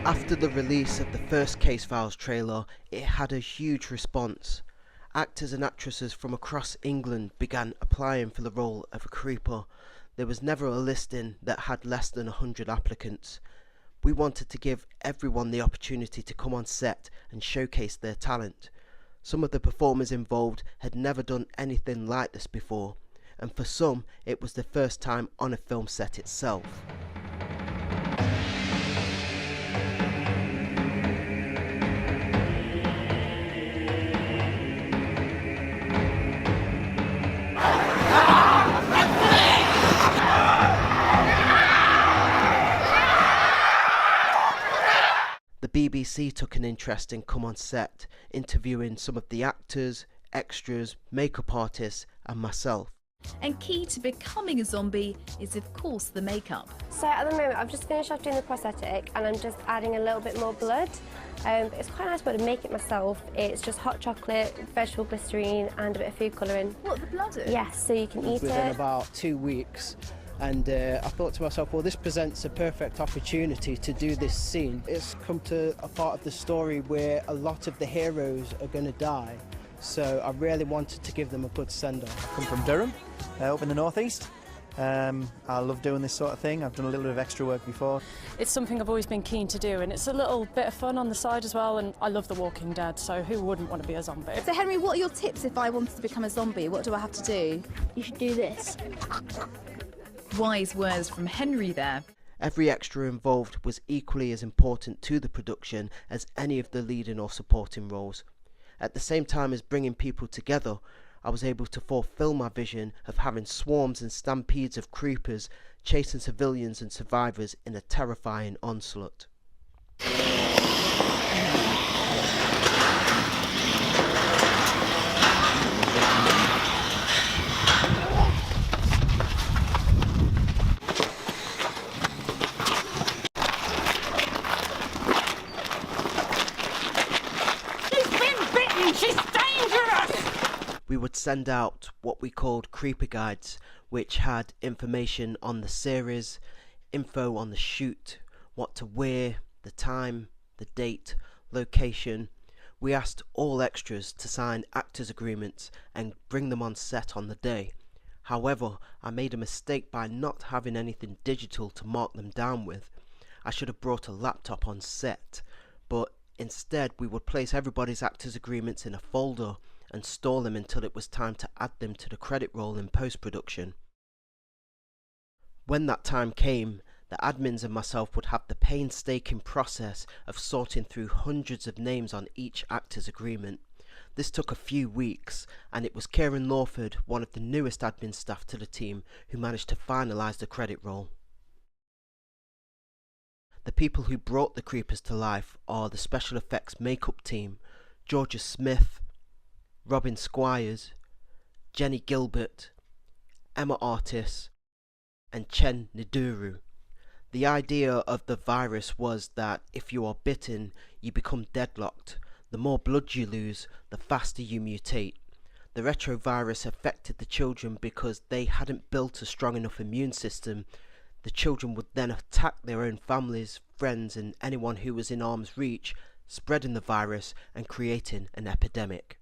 After the release of the first Case Files trailer, it had a huge response. Actors and actresses from across England began applying for the role of a Kreepa. There was never a listing that had less than 100 applicants. We wanted to give everyone the opportunity to come on set and showcase their talent. Some of the performers involved had never done anything like this before, and for some it was the first time on a film set itself. The BBC took an interest in come on set, interviewing some of the actors, extras, makeup artists and myself. And key to becoming a zombie is of course the makeup. So at the moment I've just finished off doing the prosthetic and I'm just adding a little bit more blood. It's quite nice to make it myself. It's just hot chocolate, vegetable glycerine and a bit of food colouring. What, the blood? Yes, so you can eat Within it. about 2 weeks. And I thought to myself, well, this presents a perfect opportunity to do this scene. It's come to a part of the story where a lot of the heroes are going to die. So I really wanted to give them a good send-off. I come from Durham, up in the northeast. I love doing this sort of thing. I've done a little bit of extra work before. It's something I've always been keen to do, and it's a little bit of fun on the side as well, and I love The Walking Dead, so who wouldn't want to be a zombie? So Henry, what are your tips if I wanted to become a zombie? What do I have to do? You should do this. Wise words from Henry there. Every extra involved was equally as important to the production as any of the leading or supporting roles. At the same time as bringing people together, I was able to fulfill my vision of having swarms and stampedes of creepers chasing civilians and survivors in a terrifying onslaught. We would send out what we called Kreepa guides, which had information on the series, info on the shoot, what to wear, the time, the date, location. We asked all extras to sign actors' agreements and bring them on set on the day. However, I made a mistake by not having anything digital to mark them down with. I should have brought a laptop on set, but instead we would place everybody's actors' agreements in a folder and store them until it was time to add them to the credit roll in post-production. When that time came, the admins and myself would have the painstaking process of sorting through hundreds of names on each actor's agreement. This took a few weeks, and it was Kieran Lawford, one of the newest admin staff to the team, who managed to finalise the credit roll. The people who brought the creepers to life are the special effects makeup team, Georgia Smith, Robin Squires, Jenny Gilbert, Emma Artis and Chen Niduru. The idea of the virus was that if you are bitten, you become deadlocked. The more blood you lose, the faster you mutate. The retrovirus affected the children because they hadn't built a strong enough immune system. The children would then attack their own families, friends and anyone who was in arm's reach, spreading the virus and creating an epidemic.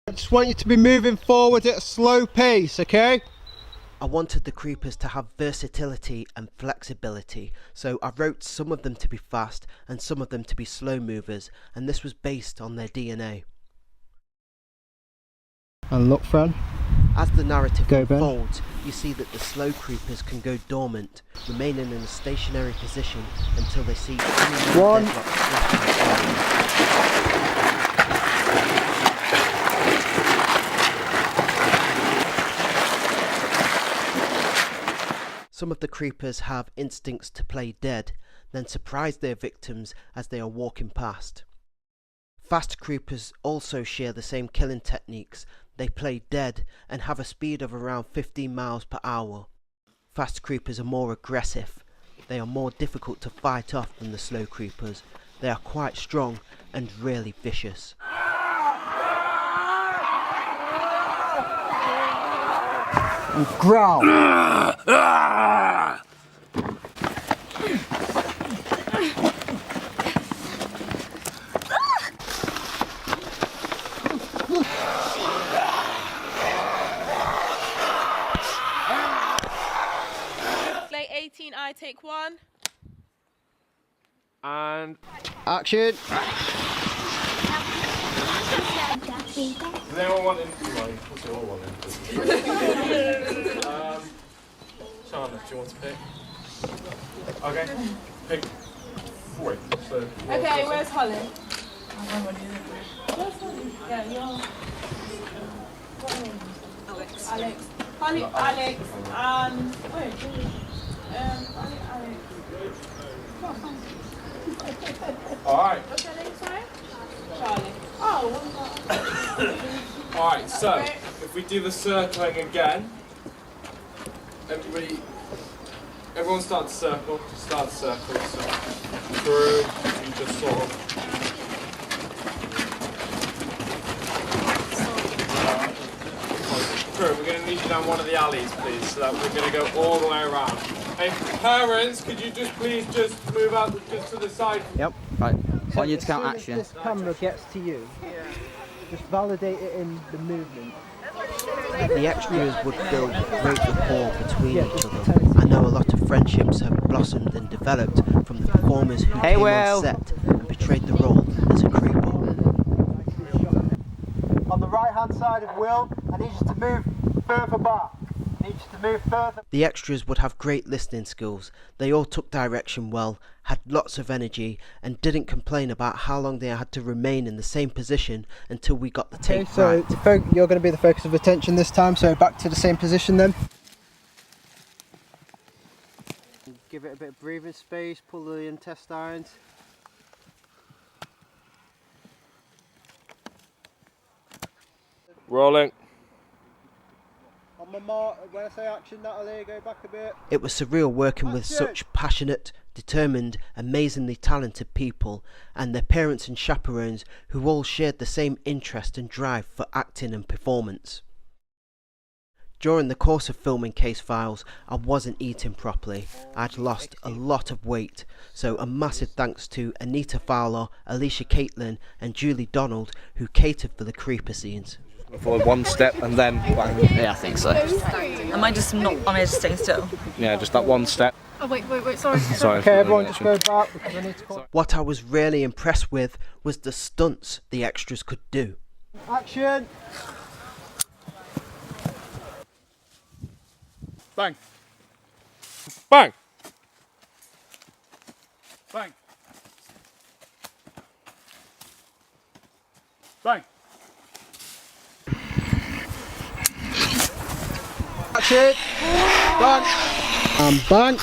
I just want you to be moving forward at a slow pace, okay? I wanted the creepers to have versatility and flexibility, so I wrote some of them to be fast and some of them to be slow movers, and this was based on their DNA. And look, Fran. As the narrative Go, Ben. unfolds, you see that the slow creepers can go dormant, remaining in a stationary position until they see any One. deadlock flashing. Some of the creepers have instincts to play dead, then surprise their victims as they are walking past. Fast creepers also share the same killing techniques. They play dead and have a speed of around 15 miles per hour. Fast creepers are more aggressive. They are more difficult to fight off than the slow creepers. They are quite strong and really vicious. Growl! Late 18, I take 1. And Action! does anyone want interview? What's it all want interview? Charlotte, do you want to pick? Okay, pick 3. So, Okay, where's Holly? Yeah, you're... Alex. Holly, Alex, and... Wait, Alex. alright. What's her name, sorry? Charlie. Oh, Alright, so if we do the circling again, everyone start to circle, so through and just sort of. Through, we're going to lead you down one of the alleys, please, so that we're going to go all the way around. Hey, parents, could you just please just move out just to the side? Yep. Right. I want you to As count soon as action. this camera gets to you, just validate it in the movement. The extras would build great rapport between each other. I know a lot of friendships have blossomed and developed from the performers who came on set and portrayed the role as a creeper. On the right hand side of Will, I need you to move further back. I need you to move further. The extras would have great listening skills. They all took direction well, had lots of energy, and didn't complain about how long they had to remain in the same position until we got the take right. You're going to be the focus of attention this time, so back to the same position then. Give it a bit of breathing space, pull the intestines. Rolling. On my mark, when I say action, Natalie, go back a bit. It was surreal working with such passionate, determined, amazingly talented people and their parents and chaperones who all shared the same interest and drive for acting and performance. During the course of filming Case Files, I wasn't eating properly. I'd lost a lot of weight, so a massive thanks to Anita Fowler, Alicia Caitlin and Julie Donald who catered for the Kreepa scenes. Forward one step and then bang. Yeah, I think so. Am I just not? Am I just staying still? Yeah, just that one step. Oh wait, sorry. Sorry. Okay, everyone just go back because I need to call. What I was really impressed with was the stunts the extras could do. Action! Bang. Bang. Bang. Bang. Action! Bang! And bang!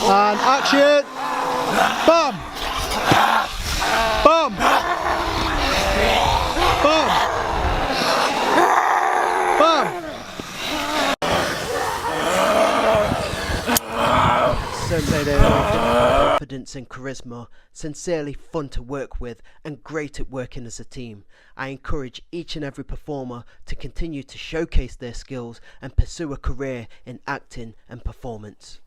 And action! Bam! Bam! Bam! Bam! Certainly confidence and charisma, sincerely fun to work with and great at working as a team. I encourage each and every performer to continue to showcase their skills and pursue a career in acting and performance.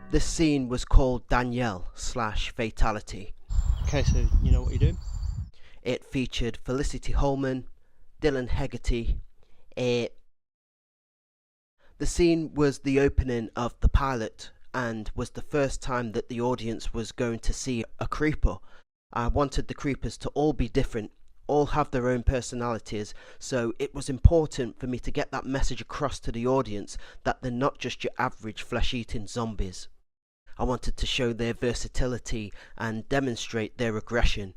This scene was called Danielle / Fatality. Okay, so you know what you're doing? It featured Felicity Holman, Dylan Hegarty. The scene was the opening of the pilot and was the first time that the audience was going to see a Kreepa. I wanted the Kreepas to all be different, all have their own personalities, so it was important for me to get that message across to the audience that they're not just your average flesh-eating zombies. I wanted to show their versatility and demonstrate their aggression.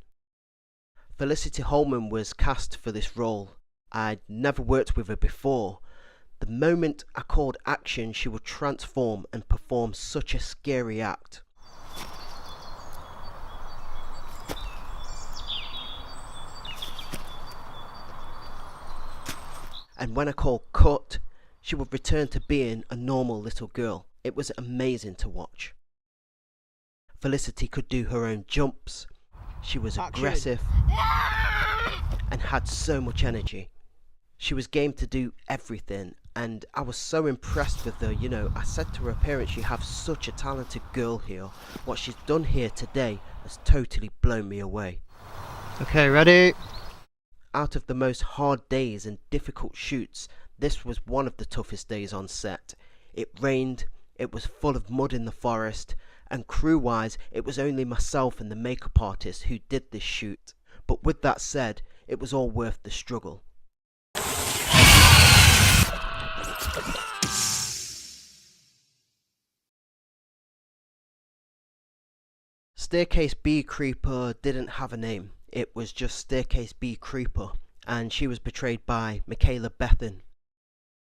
Felicity Holman was cast for this role. I'd never worked with her before. The moment I called action, she would transform and perform such a scary act. And when I called cut, she would return to being a normal little girl. It was amazing to watch. Felicity could do her own jumps. She was aggressive and had so much energy. She was game to do everything, and I was so impressed with her. You know, I said to her parents, you have such a talented girl here. What she's done here today has totally blown me away. Okay, ready? Out of the most hard days and difficult shoots, this was one of the toughest days on set. It rained, it was full of mud in the forest, and crew-wise, it was only myself and the makeup artist who did this shoot. But with that said, it was all worth the struggle. Staircase B Kreepa didn't have a name. It was just Staircase B Kreepa, and she was portrayed by Michaela Bethan.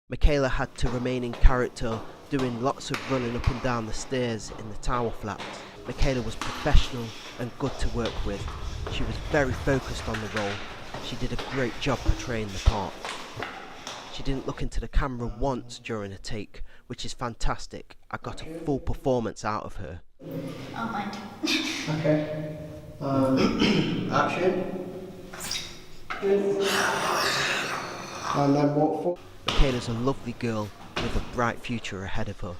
Michaela had to remain in character, doing lots of running up and down the stairs in the tower flats. Michaela was professional and good to work with. She was very focused on the role. She did a great job portraying the part. She didn't look into the camera once during a take, which is fantastic. I got a full performance out of her. Oh, mind. Okay. Action. And then walk forward. Michaela's a lovely girl with a bright future ahead of her.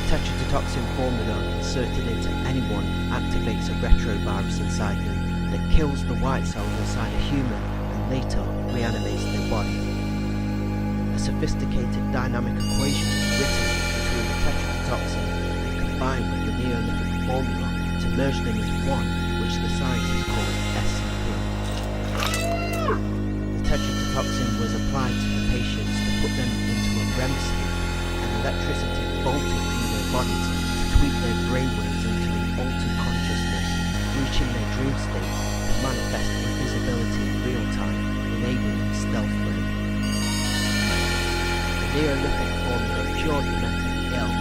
Tetrodotoxin formula inserted into anyone activates a retrovirus inside them that kills the white cells inside a human and later reanimates their body. A sophisticated dynamic equation was written between the tetrodotoxin and combined with the neolithic formula to merge them as one, which the scientists call SCP. The tetrodotoxin was applied to the patients to put them into a REM state, and electricity bolted through their bodies to tweak their brainwaves into an altered consciousness, reaching their dream state to manifest invisibility in real time, enabling stealth mode. The Neolithic formula cured the mentally ill.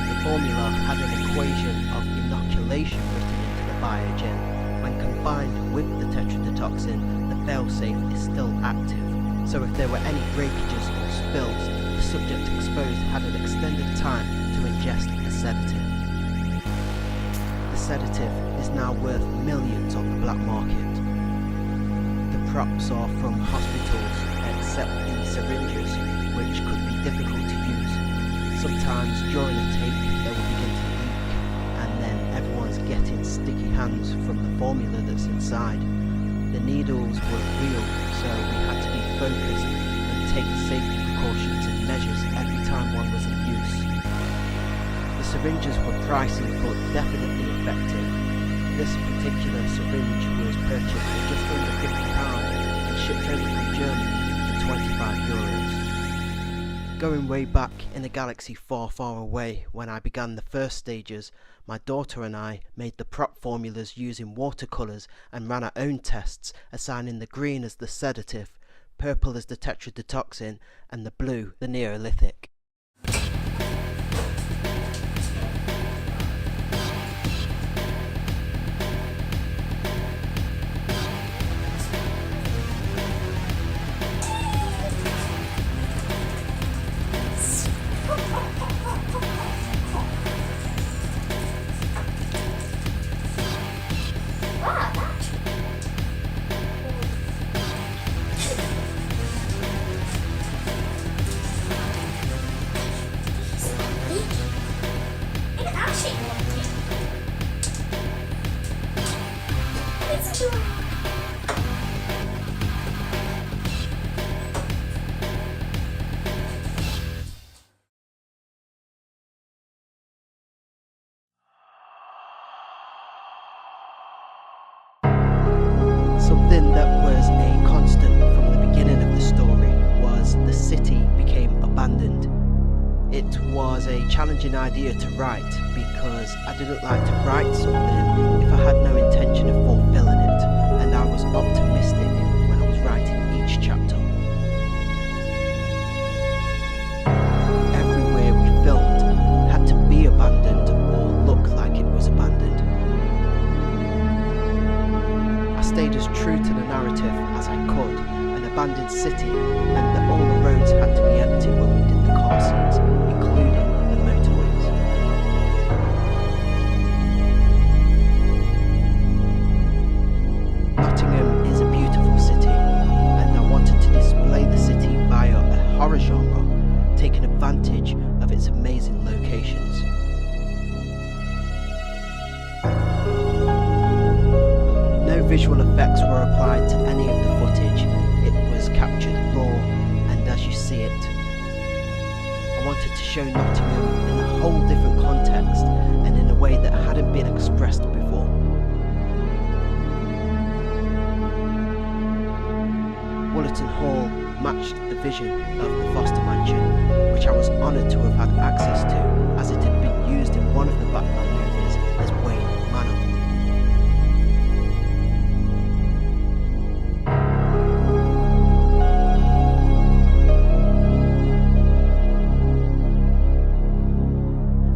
The formula had an equation of inoculation written into the biogen. When combined with the tetrodotoxin, the failsafe is still active, so if there were any breakages or spills, the subject exposed had an extended time to ingest the sedative. The sedative is now worth millions on the black market. The props are from hospitals, except the syringes, which could be difficult to use. Sometimes during a take they will begin to leak, and then everyone's getting sticky hands from the formula that's inside. The needles were real, so we had to be focused and take safety precautions and measures every time one was in use. The syringes were pricey but definitely effective. This particular syringe was purchased for just under £50 and shipped over from Germany for €25. Going way back in a galaxy far, far away, when I began the first stages, my daughter and I made the prop formulas using watercolours and ran our own tests, assigning the green as the sedative, purple as the tetrodotoxin, and the blue the Neolithic. Something that was a constant from the beginning of the story was the city became abandoned. It was a challenging idea to write because I didn't like to write something if I had no intention of fulfilling it, and I was optimistic when I was writing each chapter. Everywhere we filmed had to be abandoned or look like it was abandoned. I stayed as true to the narrative as I could. An abandoned city meant that all the roads had to be empty when we did the car scenes, including the motorways. Nottingham is a beautiful city, and I wanted to display the city via a horror genre, taking advantage of its amazing locations. No visual effects were applied to any of the footage. It was captured raw and as you see it. I wanted to show Nottingham in a whole different context and in a way that hadn't been expressed before. Woollerton Hall matched the vision of the Foster Mansion, which I was honoured to have had access to, as it had been used in one of the Batman movies as Wayne Manor.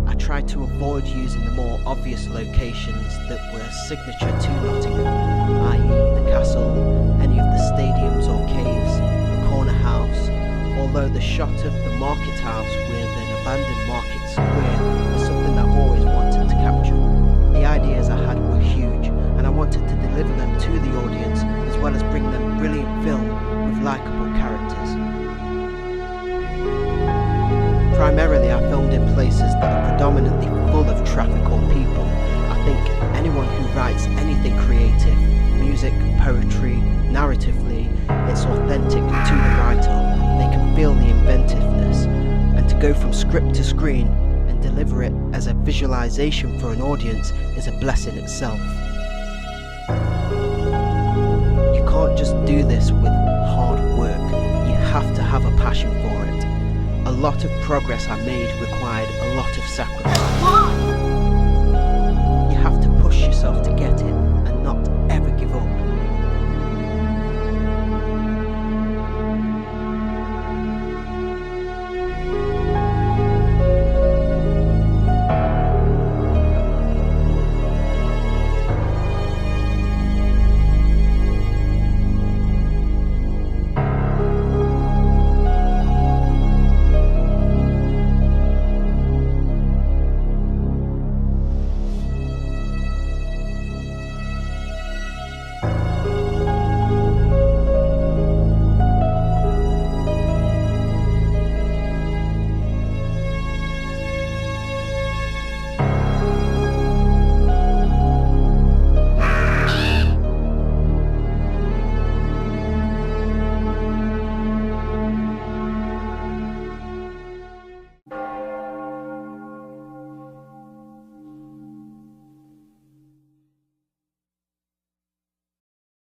I tried to avoid using the more obvious locations that were signature to Nottingham, i.e. the castle, any of the stadiums or caves, the corner house, although the shot of the market house with an abandoned market square was something that I always wanted to capture. The ideas I had were huge, and I wanted to deliver them to the audience as well as bring them brilliant film with likeable characters. Primarily I filmed in places that are predominantly full of traffic or people. I think anyone who writes anything creative, music, poetry, narratively, it's authentic to the writer. They can feel the inventiveness, and to go from script to screen and deliver it as a visualization for an audience is a blessing itself. You can't just do this with hard work, you have to have a passion for it. A lot of progress I made required a lot of sacrifice.